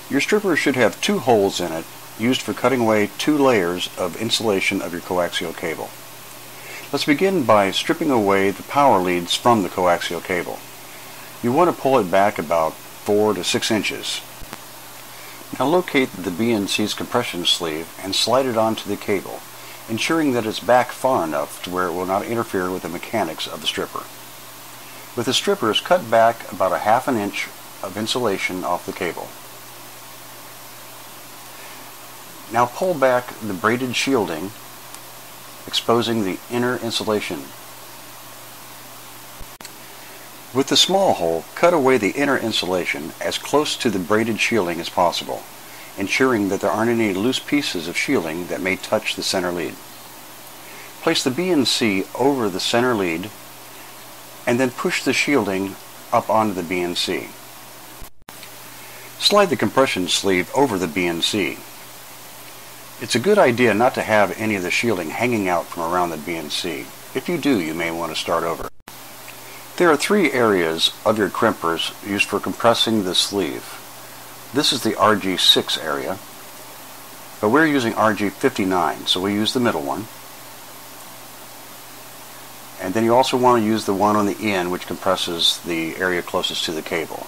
Your stripper should have 2 holes in it, used for cutting away 2 layers of insulation of your coaxial cable. Let's begin by stripping away the power leads from the coaxial cable. You want to pull it back about 4 to 6 inches. Now locate the BNC's compression sleeve and slide it onto the cable, ensuring that it's back far enough to where it will not interfere with the mechanics of the stripper. With the strippers, cut back about a half an inch of insulation off the cable. Now pull back the braided shielding, exposing the inner insulation. With the small hole, cut away the inner insulation as close to the braided shielding as possible, ensuring that there aren't any loose pieces of shielding that may touch the center lead. Place the BNC over the center lead and then push the shielding up onto the BNC. Slide the compression sleeve over the BNC. It's a good idea not to have any of the shielding hanging out from around the BNC. If you do, you may want to start over. There are 3 areas of your crimpers used for compressing the sleeve. This is the RG6 area, but we're using RG59, so we use the middle one. And then you also want to use the one on the end, which compresses the area closest to the cable.